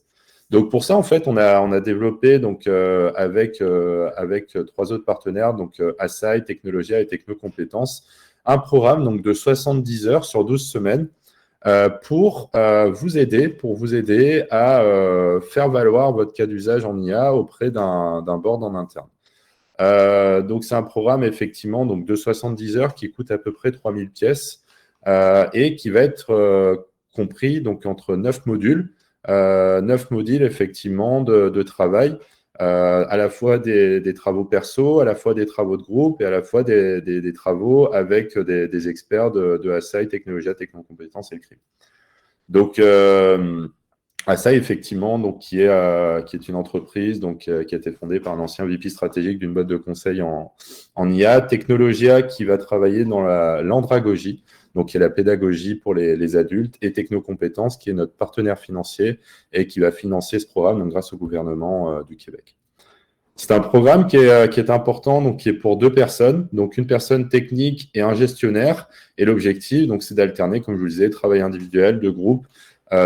Speaker 1: Donc pour ça, en fait, on a développé donc, avec 3 autres partenaires, donc Asai, Technologia et Technocompétences, un programme donc, de 70 heures sur 12 semaines pour vous aider à faire valoir votre cas d'usage en IA auprès d'un board en interne. Donc c'est un programme effectivement donc, de 70 heures qui coûte à peu près 3000 pièces et qui va être compris donc, entre 9 modules. 9 modules effectivement de travail, à la fois des travaux perso, à la fois des travaux de groupe et à la fois des travaux avec des experts de Asai, Technologia, Technocompétences et le CRIM. Donc, Asai, effectivement, donc, qui est une entreprise donc, qui a été fondée par un ancien VP stratégique d'une boîte de conseil en IA. Technologia, qui va travailler dans l'andragogie, donc qui est la pédagogie pour les adultes, et Technocompétences, qui est notre partenaire financier et qui va financer ce programme donc, grâce au gouvernement du Québec. C'est un programme qui est important, donc qui est pour 2 personnes, donc une personne technique et un gestionnaire. Et l'objectif, donc, c'est d'alterner, comme je vous le disais, travail individuel, de groupe,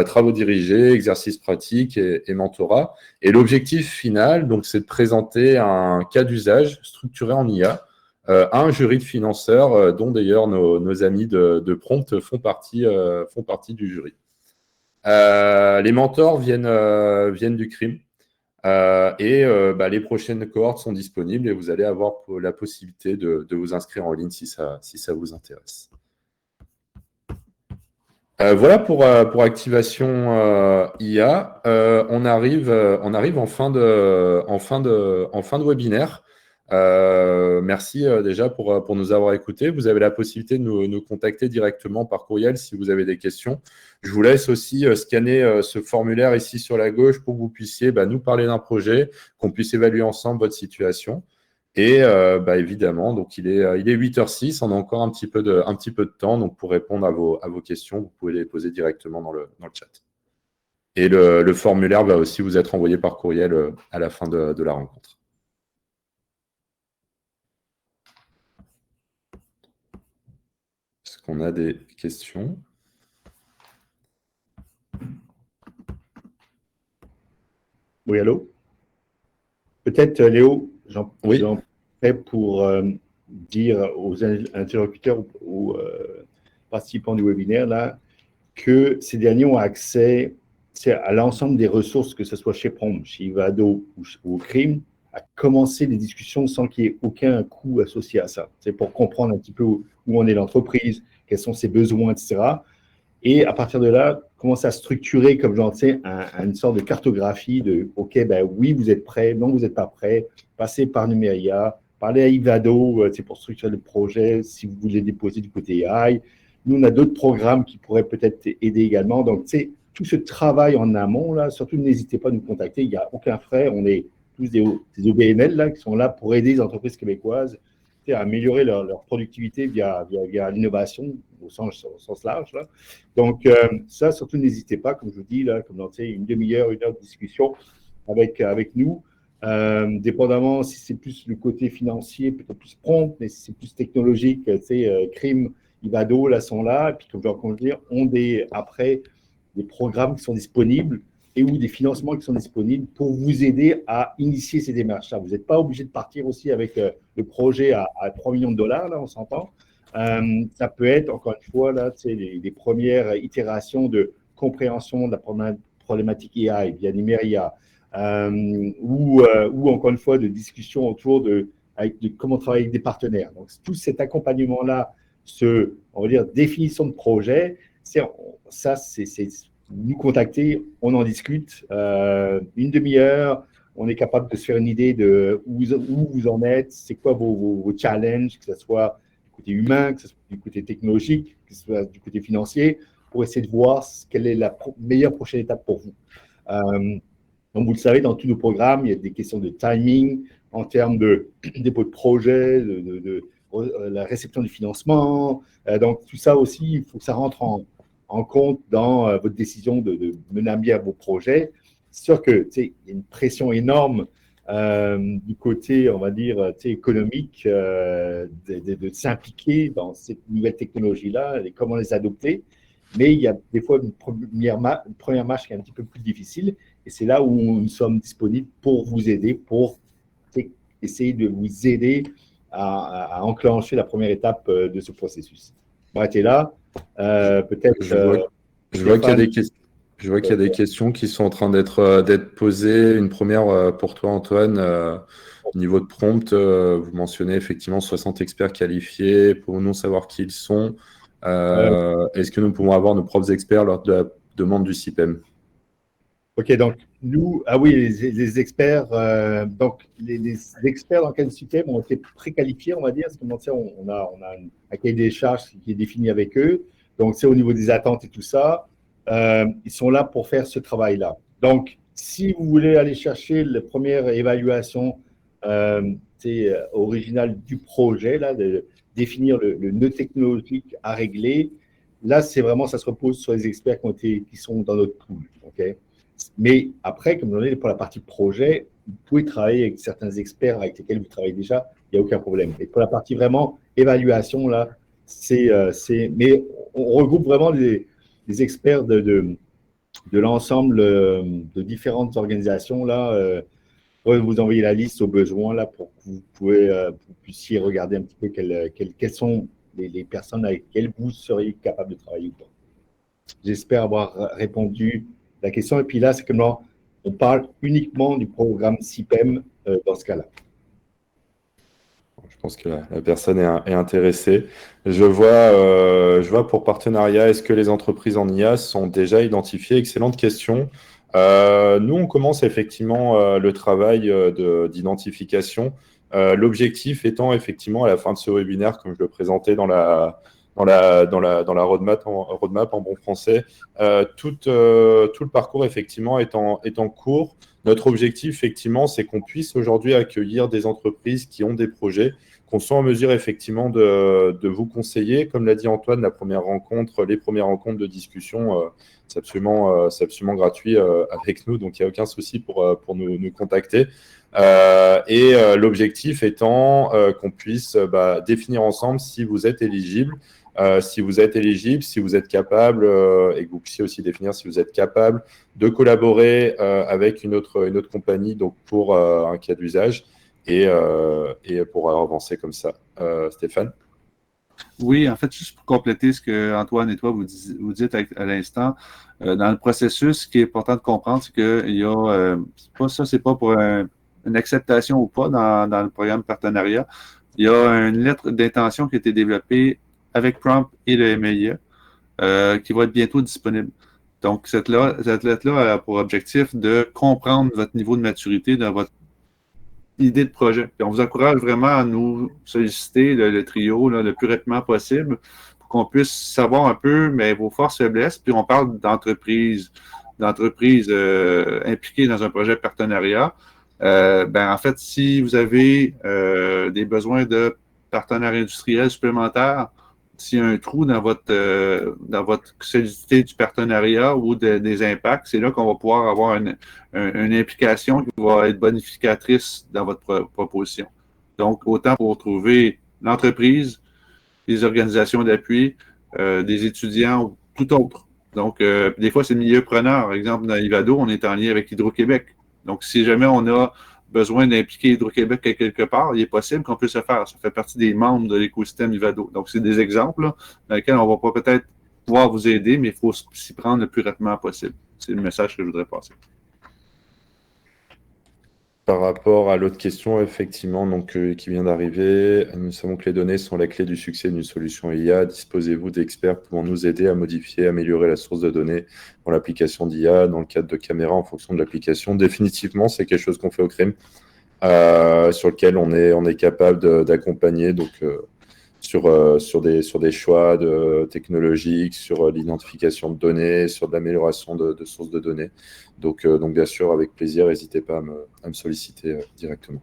Speaker 1: travaux dirigés, exercices pratiques et mentorat. Et l'objectif final, donc, c'est de présenter un cas d'usage structuré en IA à un jury de financeurs, dont d'ailleurs nos amis de Prompt font partie du jury. Les mentors viennent du CRIM. Les prochaines cohortes sont disponibles et vous allez avoir la possibilité de vous inscrire en ligne si ça vous intéresse. Voilà pour Activation IA. On arrive en fin de webinaire. Merci déjà pour nous avoir écoutés. Vous avez la possibilité de nous contacter directement par courriel si vous avez des questions. Je vous laisse aussi scanner ce formulaire ici sur la gauche pour que vous puissiez nous parler d'un projet, qu'on puisse évaluer ensemble votre situation. Et évidemment, donc il est 8h06, on a encore un petit peu de temps donc pour répondre à vos questions. Vous pouvez les poser directement dans le chat. Et le formulaire va aussi vous être envoyé par courriel à la fin de la rencontre. Est-ce qu'on a des questions?
Speaker 2: Oui, allô? Peut-être, Léo, j'en fais pour dire aux interlocuteurs ou participants du webinaire là, que ces derniers ont accès à l'ensemble des ressources, que ce soit chez Prompt, chez Ivado ou au CRIM, à commencer des discussions sans qu'il y ait aucun coût associé à ça. C'est pour comprendre un petit peu où en est l'entreprise, quels sont ses besoins, etc. Et à partir de là, commencer à structurer, comme j'en sais, une sorte de cartographie de « OK, oui, vous êtes prêt, non, vous n'êtes pas prêt, passez par Numeria, parlez à Ivado pour structurer le projet, si vous voulez déposer du côté AI. Nous, on a d'autres programmes qui pourraient peut-être aider également. Donc, tout ce travail en amont, là, surtout n'hésitez pas à nous contacter, il n'y a aucun frais. On est tous des OBNL là, qui sont là pour aider les entreprises québécoises à améliorer leur productivité via l'innovation au sens large. Là. Donc, ça, surtout, n'hésitez pas, comme je vous dis, là, comme dans une demi-heure, 1 heure de discussion avec nous. Dépendamment si c'est plus le côté financier, peut-être plus prompt, mais si c'est plus technologique, CRIM, Ivado, là, sont là. Et puis, comme je vais dire, après des programmes qui sont disponibles et ou des financements qui sont disponibles pour vous aider à initier ces démarches-là. Vous n'êtes pas obligé de partir aussi avec le projet à 3 millions de dollars, là, on s'entend. Ça peut être, encore une fois, là, les premières itérations de compréhension de la problématique AI via Numeria, ou encore une fois, de discussion autour de comment travailler avec des partenaires. Donc, tout cet accompagnement-là, on va dire, définition de projet, ça, c'est nous contacter, on en discute. 1 demi-heure, on est capable de se faire une idée de où vous en êtes, c'est quoi vos challenges, que ce soit du côté humain, que ce soit du côté technologique, que ce soit du côté financier, pour essayer de voir quelle est la meilleure prochaine étape pour vous. Donc, vous le savez, dans tous nos programmes, il y a des questions de timing en termes de dépôt de projet, de la réception du financement. Donc, tout ça aussi, il faut que ça rentre en compte dans votre décision de mener à bien vos projets. C'est sûr qu'il y a une pression énorme du côté, on va dire, économique, de s'impliquer dans cette nouvelle technologie-là et comment les adopter. Mais il y a des fois une première marche qui est un petit peu plus difficile. Et c'est là où nous sommes disponibles pour vous aider, pour essayer de vous aider à enclencher la première étape de ce processus. Bon, tu es là. Peut-être
Speaker 1: Je vois, je vois qu'il y a
Speaker 2: Stéphane.
Speaker 1: je vois qu'il y a des questions qui sont en train d'être posées. Une première pour toi, Antoine. Au niveau de prompt, vous mentionnez effectivement 60 experts qualifiés. Pouvons-nous savoir qui ils sont? Est-ce que nous pouvons avoir nos propres experts lors de la demande du CIPEM?
Speaker 2: OK, donc nous, ah oui, les experts, donc les experts dans le cadre du système ont été préqualifiés, on va dire, parce que on a un cahier des charges qui est défini avec eux. Donc, c'est au niveau des attentes et tout ça. Ils sont là pour faire ce travail-là. Donc, si vous voulez aller chercher la première évaluation originale du projet, là, de définir le nœud technologique à régler, là, c'est vraiment, ça se repose sur les experts qui sont dans notre pool. OK? Mais après, comme on dit, pour la partie projet, vous pouvez travailler avec certains experts avec lesquels vous travaillez déjà, il n'y a aucun problème. Et pour la partie vraiment évaluation, là, mais on regroupe vraiment les experts de l'ensemble de différentes organisations. Là, je vais vous envoyer la liste aux besoins là, pour que vous puissiez regarder un petit peu quelles sont les personnes avec lesquelles vous seriez capable de travailler ou pas. J'espère avoir répondu à la question. Et puis là, c'est que on parle uniquement du programme CIPEM dans ce cas-là.
Speaker 1: Je pense que la personne est intéressée. Je vois pour partenariat, est-ce que les entreprises en IA sont déjà identifiées? Excellente question. Nous, on commence effectivement le travail d'identification. L'objectif étant effectivement à la fin de ce webinaire, comme je le présentais dans la roadmap en bon français, tout le parcours effectivement est en cours. Notre objectif, effectivement, c'est qu'on puisse aujourd'hui accueillir des entreprises qui ont des projets, qu'on soit en mesure, effectivement, de vous conseiller. Comme l'a dit Antoine, les premières rencontres de discussion, c'est absolument gratuit avec nous, donc il n'y a aucun souci pour nous contacter. L'objectif étant qu'on puisse définir ensemble si vous êtes éligible. Si vous êtes capable, et que vous puissiez aussi définir si vous êtes capable de collaborer avec une autre compagnie donc pour un cas d'usage et pour avancer comme ça. Stéphane?
Speaker 3: Oui, en fait, juste pour compléter ce que Antoine et toi vous dites à l'instant, dans le processus, ce qui est important de comprendre, c'est qu'il y a, c'est pas pour une acceptation ou pas dans le programme partenariat. Il y a une lettre d'intention qui a été développée avec Prompt et le MIA qui va être bientôt disponible. Donc, cette lettre-là a pour objectif de comprendre votre niveau de maturité dans votre idée de projet. Puis on vous encourage vraiment à nous solliciter le trio là, le plus rapidement possible pour qu'on puisse savoir un peu mais vos forces et faiblesses. Puis on parle d'entreprises impliquées dans un projet de partenariat. En fait, si vous avez des besoins de partenaires industriels supplémentaires, s'il y a un trou dans votre solidité du partenariat ou des impacts, c'est là qu'on va pouvoir avoir une implication qui va être bonificatrice dans votre proposition. Donc, autant pour trouver l'entreprise, les organisations d'appui, des étudiants ou tout autre. Donc, des fois, c'est le milieu preneur. Par exemple, dans Ivado, on est en lien avec Hydro-Québec. Donc, si jamais on a besoin d'impliquer Hydro-Québec à quelque part, il est possible qu'on puisse le faire. Ça fait partie des membres de l'écosystème Ivado. Donc, c'est des exemples là, dans lesquels on ne va pas peut-être pouvoir vous aider, mais il faut s'y prendre le plus rapidement possible. C'est le message que je voudrais passer.
Speaker 1: Par rapport à l'autre question, effectivement, donc, qui vient d'arriver, nous savons que les données sont la clé du succès d'une solution IA. Disposez-vous d'experts pouvant nous aider à modifier, améliorer la source de données dans l'application d'IA, dans le cadre de caméras en fonction de l'application? Définitivement, c'est quelque chose qu'on fait au CRIM, sur lequel on est capable d'accompagner donc, sur des choix technologiques, sur l'identification de données, sur de l'amélioration de sources de données. Donc, bien sûr, avec plaisir, n'hésitez pas à me solliciter directement.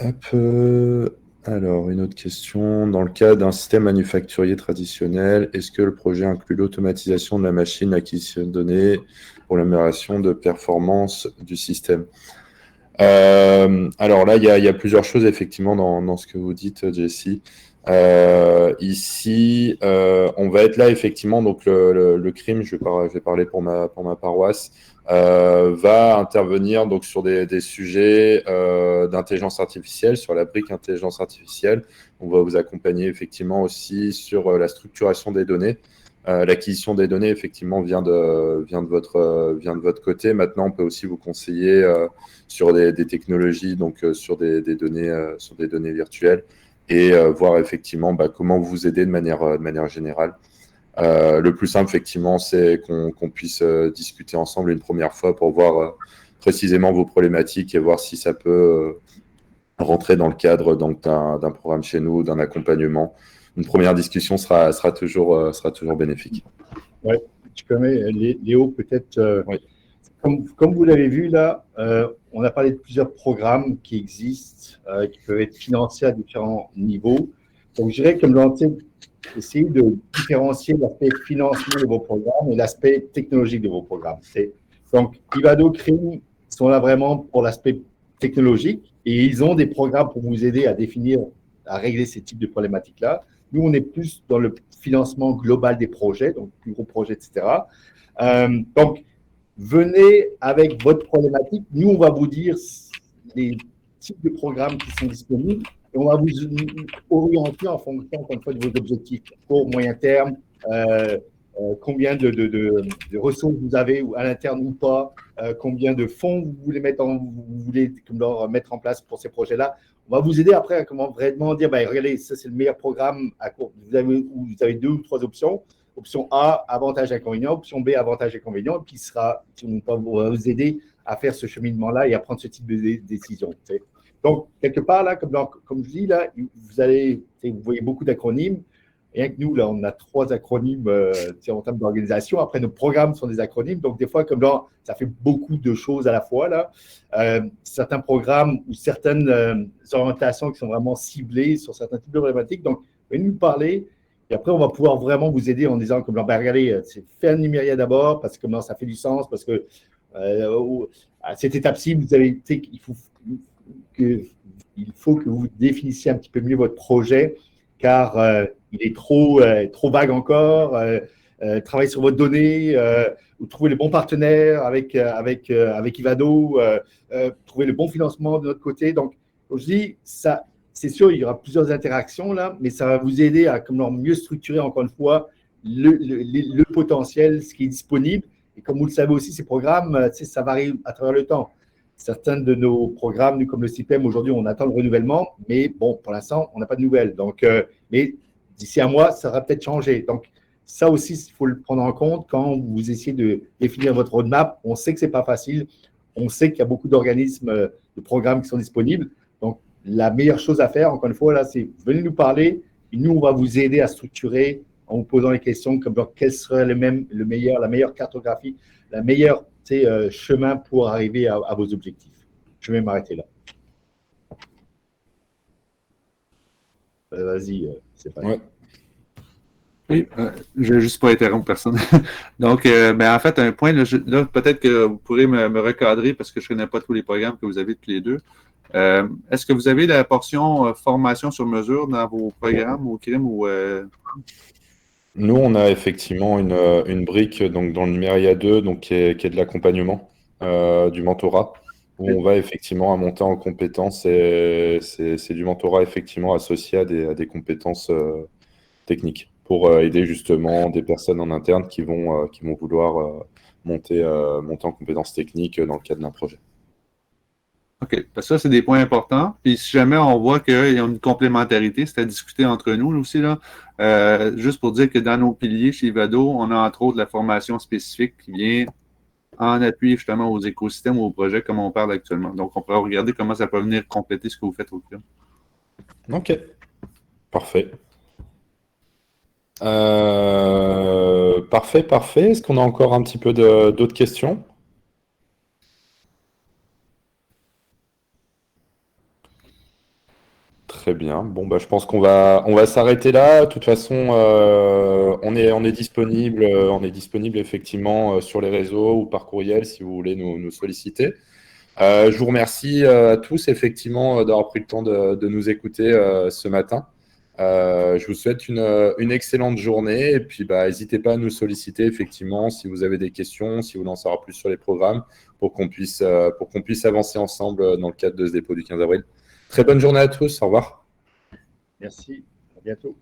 Speaker 1: Hop, Alors, une autre question. Dans le cas d'un système manufacturier traditionnel, est-ce que le projet inclut l'automatisation de la machine acquisition de données pour l'amélioration de performance du système? Alors là, il y a plusieurs choses effectivement dans ce que vous dites, Jessie. Ici, on va être là effectivement, donc le crime, je vais parler pour ma paroisse, va intervenir donc sur des sujets d'intelligence artificielle, sur la brique intelligence artificielle. On va vous accompagner effectivement aussi sur la structuration des données. L'acquisition des données, effectivement, vient de votre côté. Maintenant, on peut aussi vous conseiller sur des technologies, donc sur des données virtuelles, et voir effectivement comment vous aider de manière générale. Le plus simple, effectivement, c'est qu'on puisse discuter ensemble une première fois pour voir précisément vos problématiques et voir si ça peut rentrer dans le cadre d'un programme chez nous, d'un accompagnement. Une première discussion sera toujours bénéfique.
Speaker 2: Ouais, tu permets, Léo, peut-être,
Speaker 1: Oui.
Speaker 2: comme vous l'avez vu là, on a parlé de plusieurs programmes qui existent, qui peuvent être financés à différents niveaux. Donc, je dirais que essayer de différencier l'aspect financement de vos programmes et l'aspect technologique de vos programmes. Donc, Ivado, Crime sont là vraiment pour l'aspect technologique et ils ont des programmes pour vous aider à définir, à régler ces types de problématiques-là. Nous, on est plus dans le financement global des projets, donc plus gros projets, etc. Donc, venez avec votre problématique. Nous, on va vous dire les types de programmes qui sont disponibles et on va vous orienter en fonction, encore une fois, de vos objectifs court, moyen terme, combien de ressources vous avez à l'interne ou pas, combien de fonds vous voulez mettre en place pour ces projets-là. On va vous aider après à comment vraiment dire, regardez, ça c'est le meilleur programme à court. Vous avez 2 ou 3 options. Option A, avantage inconvénient. Option B, avantage inconvénient, qui va vous aider à faire ce cheminement-là et à prendre ce type de décision. Donc, quelque part, là, comme je dis, là, vous voyez beaucoup d'acronymes. Rien que nous, là, on a 3 acronymes en termes d'organisation. Après, nos programmes sont des acronymes. Donc, des fois, ça fait beaucoup de choses à la fois. Là. Certains programmes ou certaines orientations qui sont vraiment ciblées sur certains types de problématiques. Donc, venez nous parler. Et après, on va pouvoir vraiment vous aider en disant, regardez, faites un numéria d'abord parce que ça fait du sens. Parce que à cette étape-ci, il faut que vous définissiez un petit peu mieux votre projet car il est trop vague encore. Travaillez sur votre donnée, vous trouvez les bons partenaires avec Ivado, trouvez le bon financement de notre côté. Donc, je dis, ça, c'est sûr, il y aura plusieurs interactions là, mais ça va vous aider à mieux structurer, encore une fois, le potentiel, ce qui est disponible. Et comme vous le savez aussi, ces programmes, ça varie à travers le temps. Certains de nos programmes, nous, comme le CIPEM, aujourd'hui, on attend le renouvellement, mais bon, pour l'instant, on n'a pas de nouvelles. Donc, mais d'ici un mois, ça va peut-être changer. Donc, ça aussi, il faut le prendre en compte quand vous essayez de définir votre roadmap. On sait que ce n'est pas facile. On sait qu'il y a beaucoup d'organismes, de programmes qui sont disponibles. Donc, la meilleure chose à faire, encore une fois, là, c'est venez nous parler. Et nous, on va vous aider à structurer en vous posant les questions comme quelle serait la meilleure cartographie, la meilleure chemin pour arriver à vos objectifs. Je vais m'arrêter là. Vas-y, c'est pas grave.
Speaker 3: Oui, je ne vais juste pas interrompre personne. Donc, en fait, un point, là, peut-être que vous pourrez me recadrer parce que je ne connais pas tous les programmes que vous avez tous les deux. Est-ce que vous avez la portion formation sur mesure dans vos programmes au CRIM ou
Speaker 1: Nous, on a effectivement une brique donc, dans le Numéria 2 donc, qui est de l'accompagnement, du mentorat, où on va effectivement à monter en compétences et c'est du mentorat effectivement associé à des compétences techniques pour aider justement des personnes en interne qui vont vouloir monter en compétences techniques dans le cadre d'un projet.
Speaker 3: OK. Parce que ça, c'est des points importants. Puis si jamais on voit qu'il y a une complémentarité, c'est à discuter entre nous aussi, là. Juste pour dire que dans nos piliers chez Ivado, on a entre autres la formation spécifique qui vient en appui justement aux écosystèmes ou aux projets comme on parle actuellement. Donc, on pourra regarder comment ça peut venir compléter ce que vous faites au CRIM.
Speaker 1: OK. Parfait. Parfait. Est-ce qu'on a encore un petit peu d'autres questions? Très bien. Bon, bah, je pense qu'on va s'arrêter là. De toute façon, on est disponible effectivement sur les réseaux ou par courriel si vous voulez nous solliciter. Je vous remercie à tous effectivement d'avoir pris le temps de nous écouter ce matin. Je vous souhaite une excellente journée et puis bah, n'hésitez pas à nous solliciter effectivement si vous avez des questions, si vous voulez en savoir plus sur les programmes pour qu'on puisse avancer ensemble dans le cadre de ce dépôt du 15 avril. Très bonne journée à tous. Au revoir.
Speaker 2: Merci. À bientôt.